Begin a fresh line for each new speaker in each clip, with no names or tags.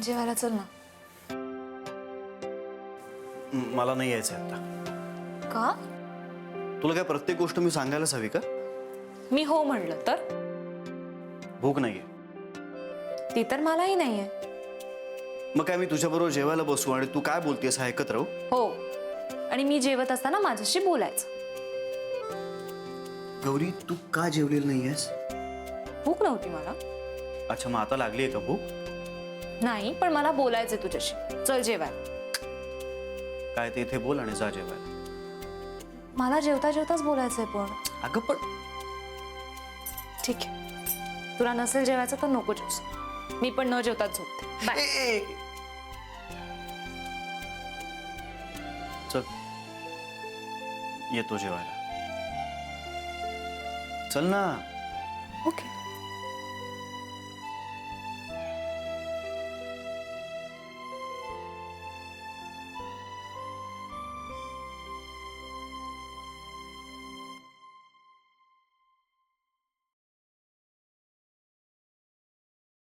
जेवायला चल ना.
मला नाही यायचं आता.
का?
तुला काय प्रत्येक गोष्ट मी सांगायलाच हवी का?
मी हो म्हणलं तर?
भूक नाहीये.
ती तर मलाही नाहीये.
मग काय मी तुझ्याबरोबर जेवायला बसू आणि तू काय बोलतेस हा ऐकत राहू?
हो, आणि मी जेवत असताना माझ्याशी बोलायचं.
गौरी तू का जेवलेली नाहीयेस?
भूक नव्हती मला.
अच्छा मग आता लागली आहे का भूक?
नाही, पण मला बोलायचंय तुझ्याशी. चल जेवायला.
काय ते इथे बोल आणि जा जेवायला.
मला जेवता जेवताच बोलायचंय पण.
अगं पण
ठीक आहे, तुला नसेल जेवायचं तर नको जेवूस. मी पण न जेवताच झोपते. बाय.
चल येतो जेवायला. चल ना.
ओके.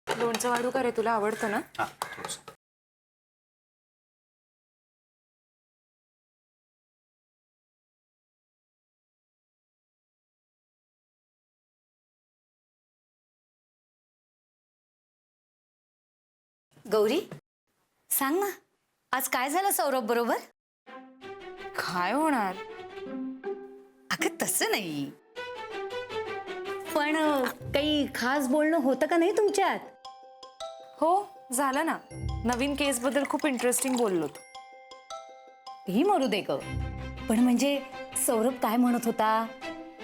लोणचं वाढू का रे? तुला आवडतं ना?
हा थोडंसं.
गौरी, सांग ना, आज काय झालं सौरभ बरोबर?
काय होणार?
अगं तसं नाही, पण काही खास बोलणं होतं का नाही तुमच्यात?
हो झालं ना. नवीन केस बद्दल खूप इंटरेस्टिंग बोललो होतो.
ही मरू दे ग, पण म्हणजे सौरभ काय म्हणत होता?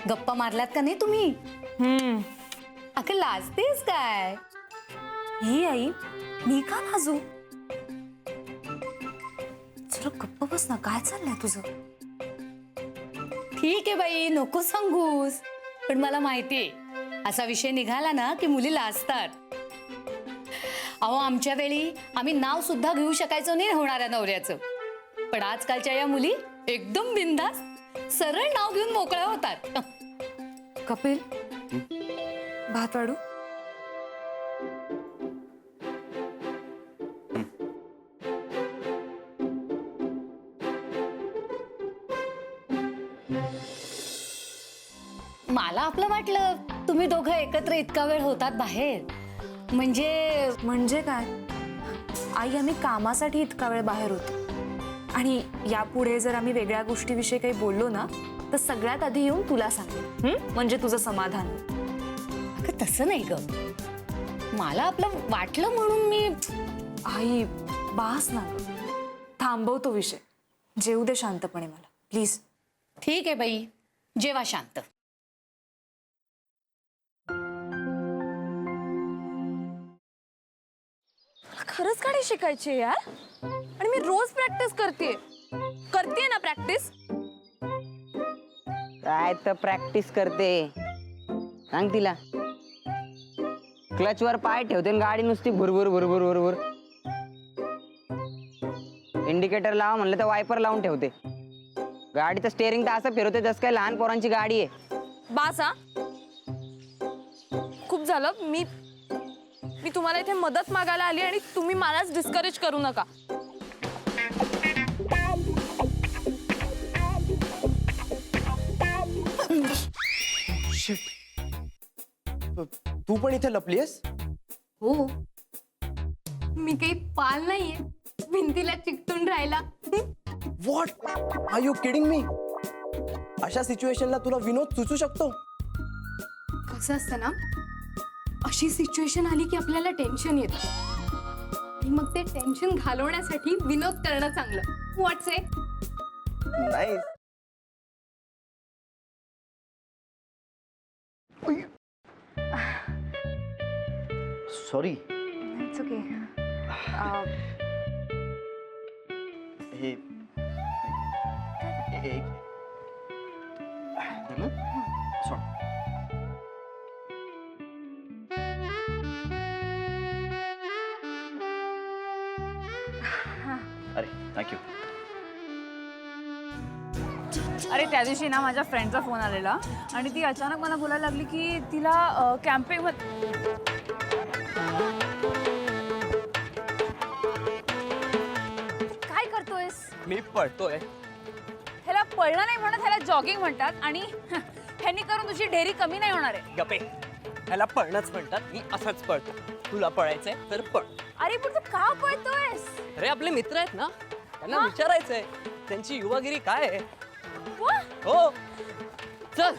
गप्पा मारल्यात का नाही तुम्ही? अगं लाजतेस काय?
ही आई, मी का लाजू? जरा गप्प बस ना. काय चाललंय तुझं?
ठीक आहे बाई, नको सांगूस, पण मला माहितीये असा विषय निघाला ना की मुली लाजतात. अहो आमच्या वेळी आम्ही नाव सुद्धा घेऊ शकायचो नाही होणाऱ्या नवऱ्याचं, पण आजकालच्या या मुली एकदम बिनधास्त सरळ नाव घेऊन मोकळ्या होतात.
कपिल, भात वाढू?
मला आपलं वाटलं तुम्ही दोघं एकत्र इतका वेळ होतात बाहेर, म्हणजे
काय आई, आम्ही कामासाठी इतका वेळ बाहेर होतो आणि यापुढे जर आम्ही वेगळ्या गोष्टीविषयी काही बोललो ना तर सगळ्यात आधी येऊन तुला सांगेन, म्हणजे तुझं समाधान.
अगं तसं नाही ग, मला आपलं वाटलं म्हणून मी.
आई बास ना, थांबवतो विषय. जेवू दे शांतपणे मला प्लीज.
ठीक आहे बाई, जेवा शांत.
खरंच गाडी शिकायची यार, आणि मी रोज प्रॅक्टिस करते ना प्रॅक्टिस.
काय तर प्रॅक्टिस करते, सांग तिला. क्लच वर पाय ठेवते आणि गाडी नुसती भुरभुर भुरभुर भुरभुर. इंडिकेटर लावा म्हणलं तर वायपर लावून ठेवते. गाडीचं स्टेअरिंग तर असं फिरवते जसं काय लहान पोरांची गाडी आहे.
बास हा, खूप झालं. मी तुम्हाला इथे मदत मागायला आली आणि तुम्ही मलाच डिस्करेज करू नका.
तू पण इथे लपलीयस?
हो, मी काही पाल नाहीये भिंतीला चिकटून राहायला.
What are you kidding me? अशा सिच्युएशनला तुला विनोद सुचू शकतो?
कसं असतं ना, अशी सिच्युएशन आली की आपल्याला टेन्शन येतं आणि मग ते टेन्शन घालवण्यासाठी विनोद करणं चांगलं. व्हॉट्स ए?
नाही.
सॉरी.
It's okay.
हे सोड. अरे थँक्यू.
अरे त्या दिवशी ना माझ्या फ्रेंडचा फोन आलेला आणि ती अचानक मला बोलायला लागली की तिला कॅम्पिंग
मी पळतोय.
ह्याला पळणं नाही म्हणत, ह्याला जॉगिंग म्हणतात. आणि ह्यांनी करून तुझी ढेरी कमी नाही होणार आहे.
गपे, ह्याला पळणंच म्हणतात. मी असंच पळतो. तुला पळायचंय तर पळ.
अरे पण तू का पळतोयस?
अरे आपले मित्र आहेत ना, त्यांना विचारायचंय त्यांची युवागिरी काय आहे.
वा,
हो चल.